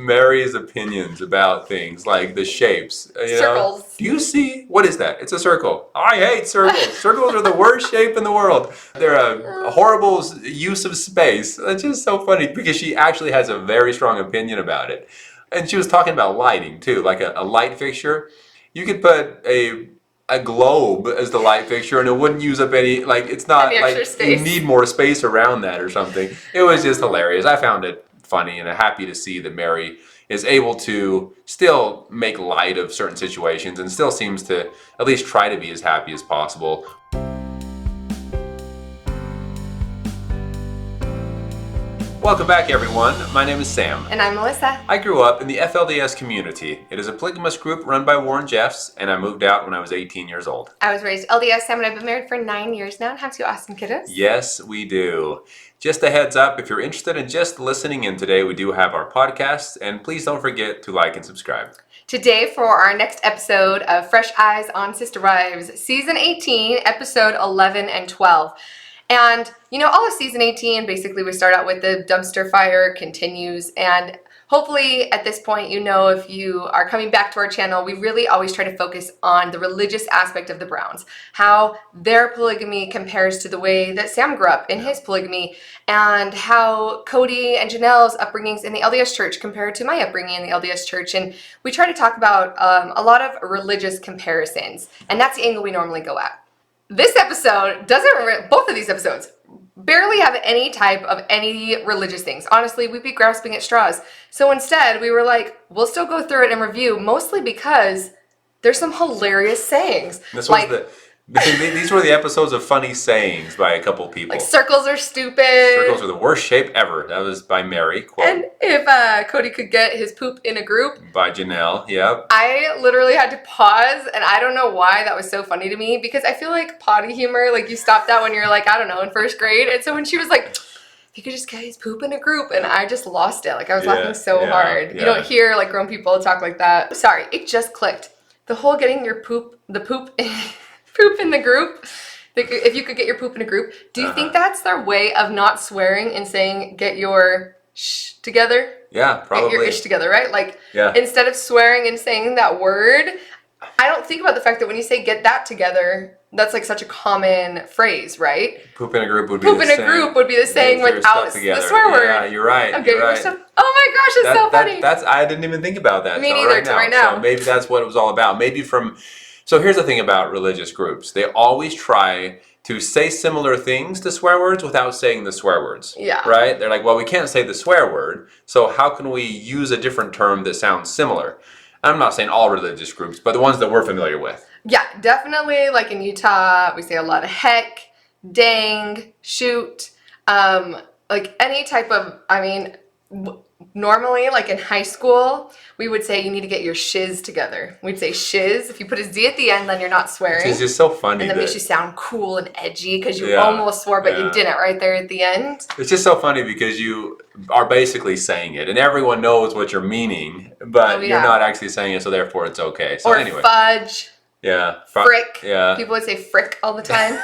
Mary's opinions about things like the shapes. Circles. Do you see? What is that? It's a circle. I hate circles. Circles are the worst shape in the world. They're a horrible use of space. It's just so funny because she actually has a very strong opinion about it. And she was talking about lighting too, like a light fixture. You could put a globe as the light fixture and it wouldn't use up any, like, it's not Any like extra you space. need more space around that or something. It was just hilarious. I found it funny and I'm happy to see that Mary is able to still make light of certain situations and still seems to at least try to be as happy as possible. Welcome back, everyone. My name is Sam. And I'm Melissa. I grew up in the FLDS community. It is a polygamous group run by Warren Jeffs, and I moved out when I was 18 years old. I was raised LDS, Sam, and I've been married for 9 years now and have two awesome kiddos. Yes, we do. Just a heads up, if you're interested in just listening in today, we do have our podcast, and please don't forget to like and subscribe. Today, for our next episode of Fresh Eyes on Sister Wives, Season 18, Episode 11 and 12. And, all of Season 18, basically we start out with the dumpster fire, continues, and hopefully at this point, if you are coming back to our channel, we really always try to focus on the religious aspect of the Browns, how their polygamy compares to the way that Sam grew up in his polygamy, and how Cody and Janelle's upbringings in the LDS Church compared to my upbringing in the LDS Church. And we try to talk about a lot of religious comparisons, and that's the angle we normally go at. This episode both of these episodes barely have any type of any religious things. Honestly, we'd be grasping at straws. So instead, we were like, we'll still go through it and review, mostly because there's some hilarious sayings. These were the episodes of funny sayings by a couple people. Like, circles are stupid. Circles are the worst shape ever. That was by Mary. Quote. And if Cody could get his poop in a group. By Janelle, yep. I literally had to pause, and I don't know why that was so funny to me, because I feel like potty humor, like you stop that when you're like, I don't know, in first grade. And so when she was like, if you could just get his poop in a group, and I just lost it. Like, I was laughing so hard. You don't hear like grown people talk like that. Sorry, it just clicked. The whole getting your poop in the group. If you could get your poop in a group, do you think that's their way of not swearing and saying get your sh together? Yeah, probably. Get your ish together, right? Like, instead of swearing and saying that word, I don't think about the fact that when you say get that together, that's like such a common phrase, right? Poop in a group would be the saying without the swear word. Yeah, you're right. Okay, you're right. Oh my gosh, it's so funny. I didn't even think about that. Me neither, right now. So maybe that's what it was all about. So here's the thing about religious groups. They always try to say similar things to swear words without saying the swear words. Yeah. Right? They're like, well, we can't say the swear word, so how can we use a different term that sounds similar? I'm not saying all religious groups, but the ones that we're familiar with. Yeah, definitely. Like in Utah, we say a lot of heck, dang, shoot, like any type of, normally, like in high school, we would say you need to get your shiz together. We'd say shiz. If you put a Z at the end, then you're not swearing. It's just so funny. And that makes you sound cool and edgy because you almost swore, but you didn't right there at the end. It's just so funny because you are basically saying it, and everyone knows what you're meaning, but you're not actually saying it, so therefore it's okay. So anyway. Fudge. Yeah. Frick. Yeah. People would say frick all the time.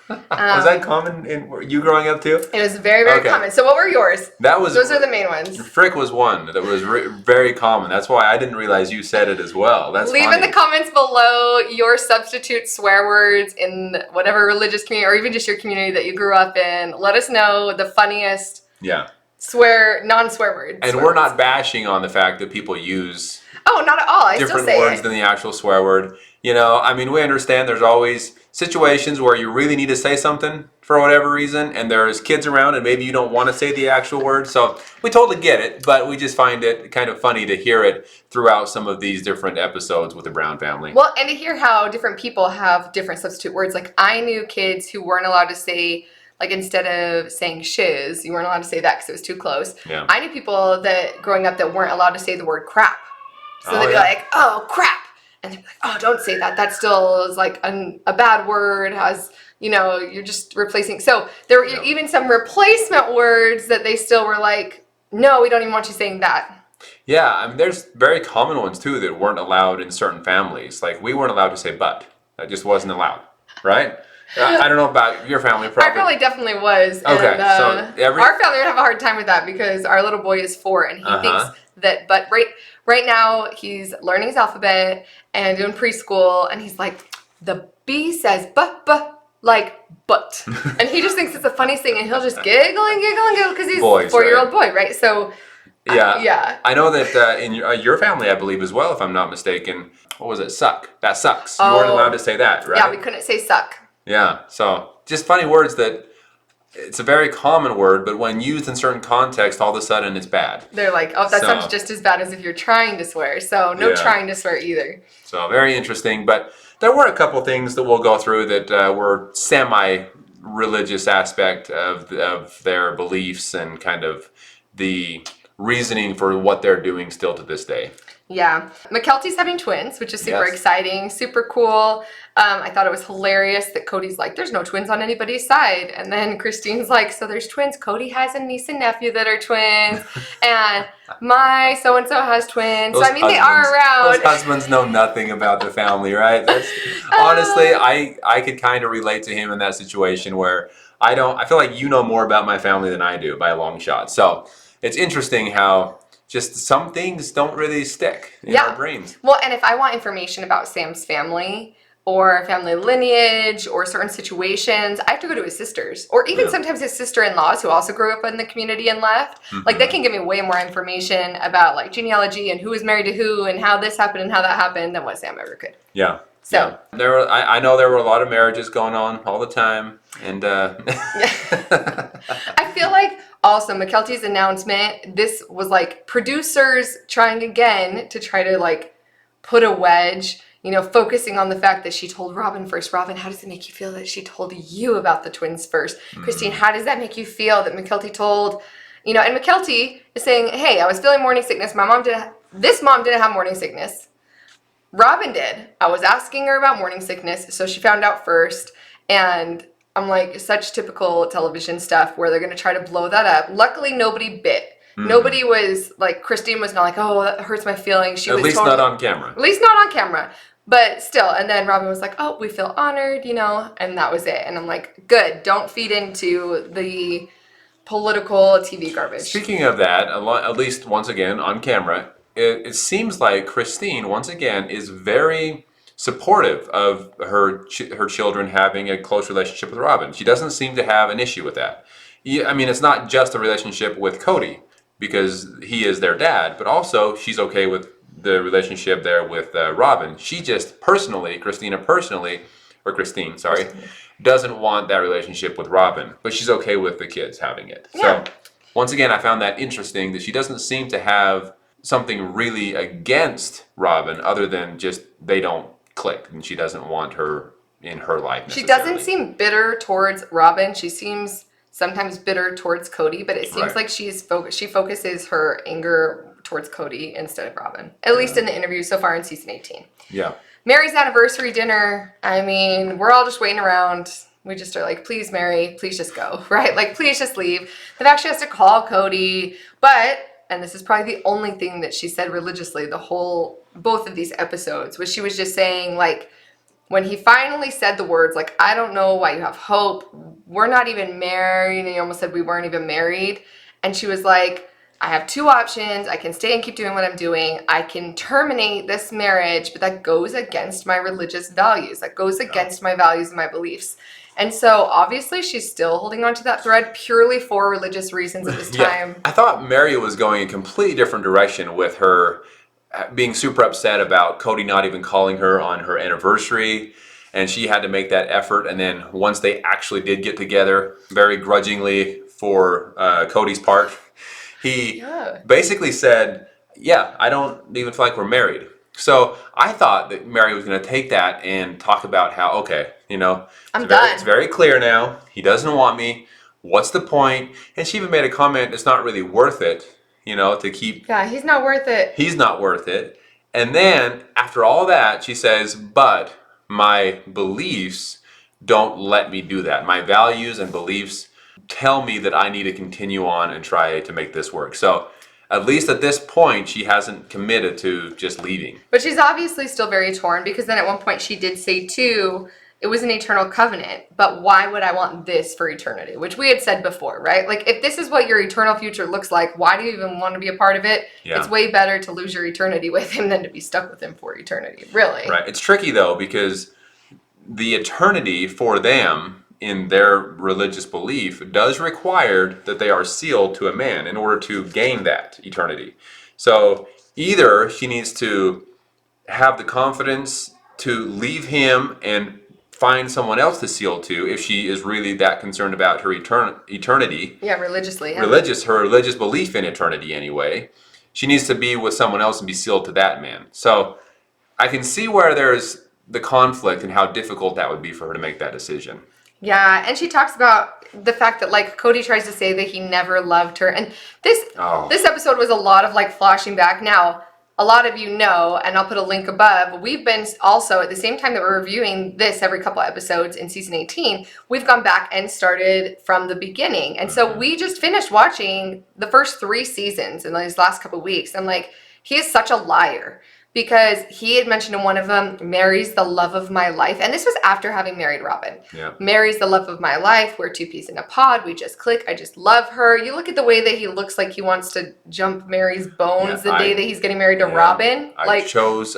Was that common in you growing up too? It was very, very common. So what were yours? Those are the main ones. Frick was one that was very common. That's why I didn't realize you said it as well. Leave in the comments below your substitute swear words in whatever religious community or even just your community that you grew up in. Let us know the funniest non-swear words. And we're not bashing on the fact that people use not at all. different words than the actual swear word. We understand there's always situations where you really need to say something for whatever reason, and there's kids around, and maybe you don't want to say the actual word. So we totally get it, but we just find it kind of funny to hear it throughout some of these different episodes with the Brown family. Well, and to hear how different people have different substitute words. Like, I knew kids who weren't allowed to say, like, instead of saying shiz, you weren't allowed to say that because it was too close. Yeah. I knew people that growing up that weren't allowed to say the word crap. So they'd be like, oh, crap. And they'd be like, oh, don't say that. That still is like a bad word. You're just replacing. So there were even some replacement words that they still were like, no, we don't even want you saying that. Yeah, there's very common ones too that weren't allowed in certain families. Like, we weren't allowed to say but. That just wasn't allowed, right? I don't know about your family. Probably. Our family definitely was. Okay, and, our family would have a hard time with that because our little boy is 4 and he thinks but right now he's learning his alphabet and doing preschool, and he's like, the B says like but, and he just thinks it's the funniest thing, and he'll just giggle and giggle and giggle because he's Boys, a 4-year-old boy, right? So yeah, yeah. I know that in your family, I believe as well, if I'm not mistaken. What was it? Suck. That sucks. You weren't allowed to say that, right? Yeah, we couldn't say suck. Yeah. So just funny words that it's a very common word, but when used in certain contexts, all of a sudden it's bad. They're like, oh, that sounds just as bad as if you're trying to swear. So no trying to swear either. So very interesting. But there were a couple things that we'll go through that were semi-religious aspect of their beliefs and kind of the reasoning for what they're doing still to this day. Yeah. McKelty's having twins, which is super exciting, super cool. I thought it was hilarious that Cody's like, there's no twins on anybody's side. And then Christine's like, so there's twins. Cody has a niece and nephew that are twins. And my so-and-so has twins. Those so, I mean, they are around. Those husbands know nothing about the family, right? Honestly, I could kind of relate to him in that situation where I feel like you know more about my family than I do by a long shot. So it's interesting how just some things don't really stick in our brains. Well, and if I want information about Sam's family or family lineage or certain situations, I have to go to his sisters, or even sometimes his sister-in-laws who also grew up in the community and left. Like, they can give me way more information about like genealogy and who was married to who and how this happened and how that happened than what Sam ever could. Yeah. So I know there were a lot of marriages going on all the time, and I feel like also McKelty's announcement, this was like producers trying again to try to like put a wedge, focusing on the fact that she told Robin first. Robin, how does it make you feel that she told you about the twins first? Christine, how does that make you feel that McKelty told, and McKelty is saying, hey, I was feeling morning sickness. This mom didn't have morning sickness. Robin did. I was asking her about morning sickness, so she found out first. And I'm like, such typical television stuff where they're going to try to blow that up. Luckily, nobody bit. Nobody was like, Christine was not like, oh, that hurts my feelings. At least not on camera. At least not on camera. But still, and then Robin was like, oh, we feel honored, and that was it. And I'm like, good. Don't feed into the political TV garbage. Speaking of that, at least once again on camera, it seems like Christine, once again, is very supportive of her children having a close relationship with Robin. She doesn't seem to have an issue with that. I mean, it's not just a relationship with Cody because he is their dad, but also she's okay with the relationship there with Robin. She just Christine, doesn't want that relationship with Robin, but she's okay with the kids having it. Yeah. So once again, I found that interesting that she doesn't seem to have something really against Robin other than just they don't click and she doesn't want her in her life necessarily. She doesn't seem bitter towards Robin. She seems sometimes bitter towards Cody, but it seems like she focuses her anger towards Cody instead of Robin, at least in the interview so far in season 18. Yeah. Mary's anniversary dinner, I mean, we're all just waiting around. We just are like, please, Mary, please just go, right? Like, please just leave. The fact she has to call Cody, but, and this is probably the only thing that she said religiously both of these episodes, was she was just saying, like, when he finally said the words, like, I don't know why you have hope. We're not even married. And he almost said we weren't even married. And she was like, I have two options. I can stay and keep doing what I'm doing. I can terminate this marriage, but that goes against my religious values. That goes against my values and my beliefs. And so obviously she's still holding on to that thread purely for religious reasons at this time. I thought Mary was going a completely different direction with her being super upset about Cody not even calling her on her anniversary, and she had to make that effort. And then once they actually did get together, very grudgingly for Cody's part, he basically said, yeah, I don't even feel like we're married. So I thought that Mary was going to take that and talk about how, okay, I'm done. It's very clear now. He doesn't want me. What's the point? And she even made a comment, it's not really worth it, to keep... Yeah, he's not worth it. He's not worth it. And then after all that, she says, but my beliefs don't let me do that. My values and beliefs tell me that I need to continue on and try to make this work. So at least at this point, she hasn't committed to just leaving. But she's obviously still very torn, because then at one point she did say too, it was an eternal covenant, but why would I want this for eternity? Which we had said before, right? Like, if this is what your eternal future looks like, why do you even want to be a part of it? Yeah. It's way better to lose your eternity with him than to be stuck with him for eternity, really. Right. It's tricky, though, because the eternity for them in their religious belief does require that they are sealed to a man in order to gain that eternity. So either she needs to have the confidence to leave him and find someone else to seal to if she is really that concerned about her eternity. Yeah, religiously. Yeah. Her religious belief in eternity anyway. She needs to be with someone else and be sealed to that man. So I can see where there's the conflict and how difficult that would be for her to make that decision. Yeah, and she talks about the fact that, like, Cody tries to say that he never loved her, and this episode was a lot of, like, flashing back. Now, a lot of you know, and I'll put a link above, we've been also, at the same time that we're reviewing this every couple episodes in season 18, we've gone back and started from the beginning. And so we just finished watching the first 3 seasons in these last couple weeks. And, like, he is such a liar. Because he had mentioned in one of them, Mary's the love of my life. And this was after having married Robin. Yeah. Mary's the love of my life. We're 2 peas in a pod. We just click. I just love her. You look at the way that he looks like he wants to jump Mary's bones the day that he's getting married to Robin. I chose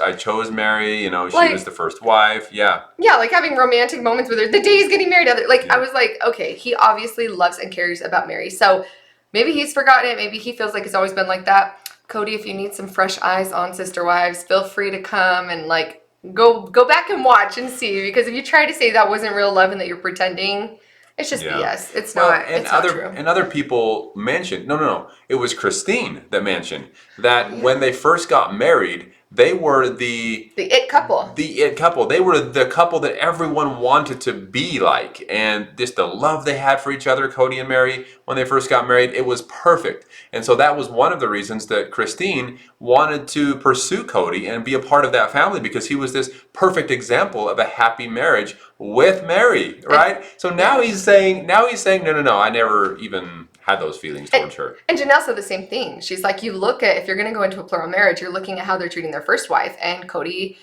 Mary. You know, she was the first wife. Yeah. Yeah, like having romantic moments with her. The day he's getting married. I was like, okay, he obviously loves and cares about Mary. So maybe he's forgotten it. Maybe he feels like it's always been like that. Cody, if you need some fresh eyes on Sister Wives, feel free to come and, like, go back and watch and see. Because if you try to say that wasn't real love and that you're pretending, it's just BS. It's not. It's not true. And other people mentioned, no. It was Christine that mentioned that when they first got married, they were the it couple. The it couple. They were the couple that everyone wanted to be like. And just the love they had for each other, Cody and Mary, when they first got married, it was perfect. And so that was one of the reasons that Christine wanted to pursue Cody and be a part of that family, because he was this perfect example of a happy marriage with Mary, right? So now he's saying, no, I never even had those feelings towards her. And Janelle said the same thing. She's like, you look at, if you're going to go into a plural marriage, you're looking at how they're treating their first wife. And Cody,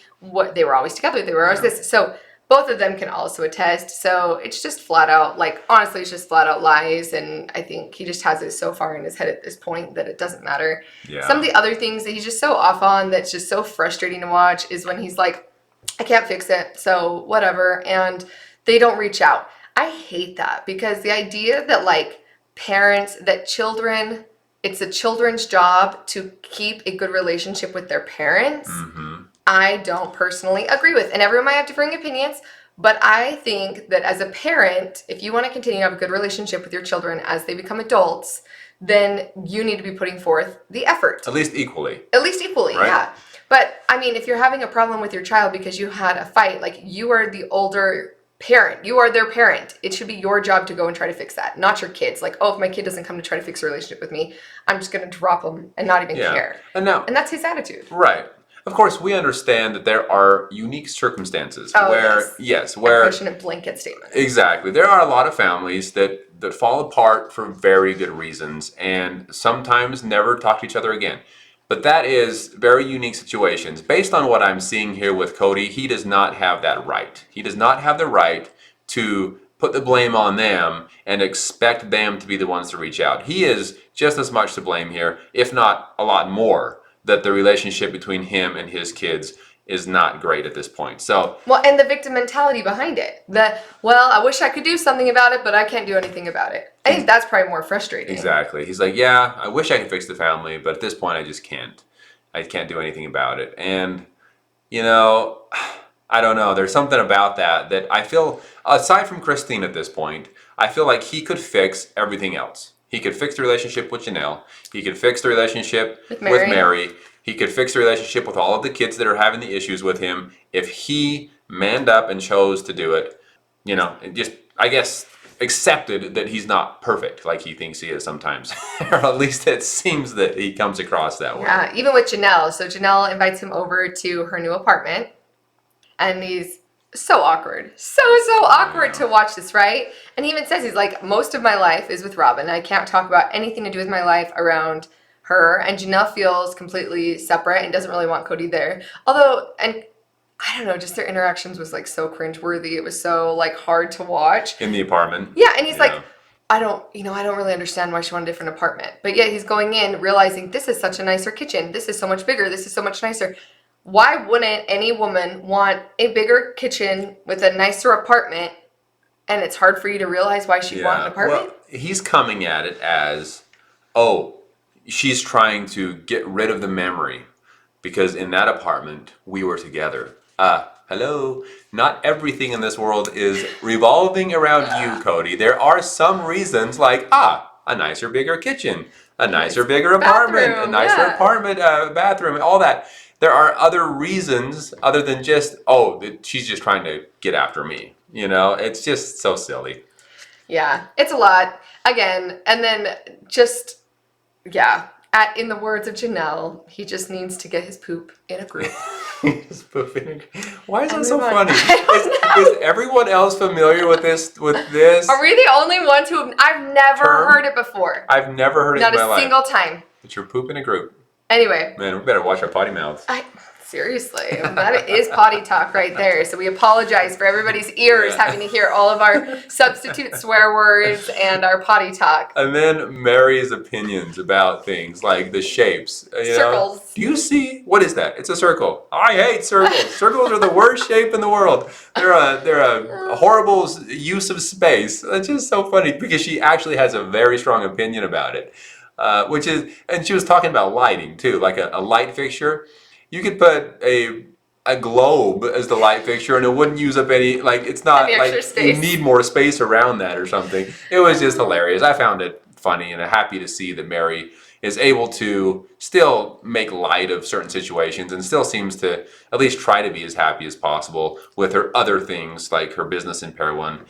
they were always together. They were always this. So both of them can also attest. So it's just flat out, like, honestly, it's just flat out lies. And I think he just has it so far in his head at this point that it doesn't matter. Yeah. Some of the other things that he's just so off on that's just so frustrating to watch is when he's like, I can't fix it, so whatever. And they don't reach out. I hate that, because the idea that, like, children, it's a children's job to keep a good relationship with their parents, I don't personally agree with. And everyone might have differing opinions, but I think that as a parent, if you want to continue to have a good relationship with your children as they become adults, then you need to be putting forth the effort. At least equally, right? Yeah. But, I mean, if you're having a problem with your child because you had a fight, like, you are the older parent. You are their parent. It should be your job to go and try to fix that, not your kids. Like, oh, if my kid doesn't come to try to fix a relationship with me, I'm just going to drop them and not even care. And that's his attitude. Right. Of course, we understand that there are unique circumstances where a passionate blanket statement. Exactly. There are a lot of families that fall apart for very good reasons and sometimes never talk to each other again. But that is very unique situations. Based on what I'm seeing here with Cody, he does not have that right. He does not have the right to put the blame on them and expect them to be the ones to reach out. He is just as much to blame here, if not a lot more, that the relationship between him and his kids is not great at this point. So, and the victim mentality behind it. I wish I could do something about it, but I can't do anything about it. I think that's probably more frustrating. Exactly. He's like, yeah, I wish I could fix the family, but at this point I just can't. I can't do anything about it. And, I don't know. There's something about that I feel, aside from Christine at this point, I feel like he could fix everything else. He could fix the relationship with Janelle. He could fix the relationship with Mary. He could fix the relationship with all of the kids that are having the issues with him if he manned up and chose to do it. And just, I guess, accepted that he's not perfect like he thinks he is sometimes. Or at least it seems that he comes across that way. Yeah, even with Janelle. So Janelle invites him over to her new apartment. And he's so awkward. So awkward to watch this, right? And he even says, he's like, most of my life is with Robin. I can't talk about anything to do with my life around her. And Janelle feels completely separate and doesn't really want Cody there. Although, and I don't know, just their interactions was like so cringeworthy. It was so like hard to watch. In the apartment. Yeah, and he's Yeah. like, I don't really understand why she wanted a different apartment. But yet he's going in realizing this is such a nicer kitchen. This is so much bigger. This is so much nicer. Why wouldn't any woman want a bigger kitchen with a nicer apartment? And it's hard for you to realize why she'd want an apartment? Well, he's coming at it as, oh, she's trying to get rid of the memory because in that apartment we were together. Hello. Not everything in this world is revolving around you, Cody. There are some reasons like, a nicer, bigger kitchen, a nicer, bigger apartment, bathroom, a nicer yeah. apartment, bathroom, all that. There are other reasons other than just, she's just trying to get after me. You know, it's just so silly. Yeah, it's a lot. Again, and then just, yeah, in the words of Janelle, he just needs to get his poop in a group. His poop in a group. Why is that so Everyone- funny? I don't know. Is everyone else familiar with this? Are we the only ones who I've never Term? heard it before? I've never heard it Not in my a life. single time. It's your poop in a group. Anyway, Man, we better watch our potty mouths. Seriously, that is potty talk right there. So we apologize for everybody's ears having to hear all of our substitute swear words and our potty talk. And then Mary's opinions about things like the shapes. You know? Circles. Do you see? What is that? It's a circle. I hate circles. Circles are the worst shape in the world. They're a horrible use of space. It's just so funny because she actually has a very strong opinion about it. And she was talking about lighting too, like a light fixture. You could put a globe as the light fixture and it wouldn't use up any, like, it's not Any extra like space. you need more space around that or something. It was just hilarious. I found it funny and I'm happy to see that Mary is able to still make light of certain situations and still seems to at least try to be as happy as possible with her other things like her business in Parowan.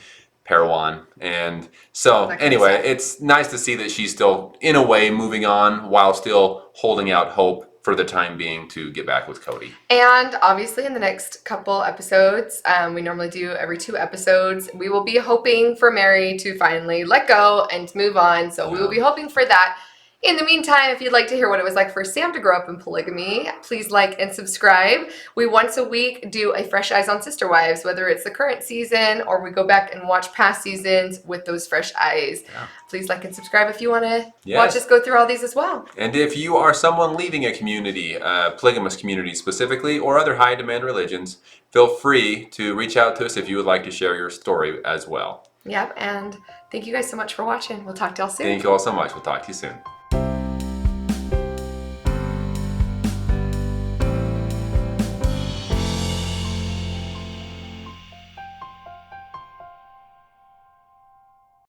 And so That kind of anyway, stuff. it's nice to see that she's still in a way moving on while still holding out hope for the time being to get back with Cody. And obviously in the next couple episodes, we normally do every 2 episodes, we will be hoping for Mary to finally let go and move on. So we will be hoping for that. In the meantime, if you'd like to hear what it was like for Sam to grow up in polygamy, please like and subscribe. We once a week do a Fresh Eyes on Sister Wives, whether it's the current season or we go back and watch past seasons with those fresh eyes. Yeah. Please like and subscribe if you want to Yes. watch us go through all these as well. And if you are someone leaving a community, polygamous community specifically, or other high demand religions, feel free to reach out to us if you would like to share your story as well. Yep, and thank you guys so much for watching. We'll talk to y'all soon. Thank you all so much. We'll talk to you soon.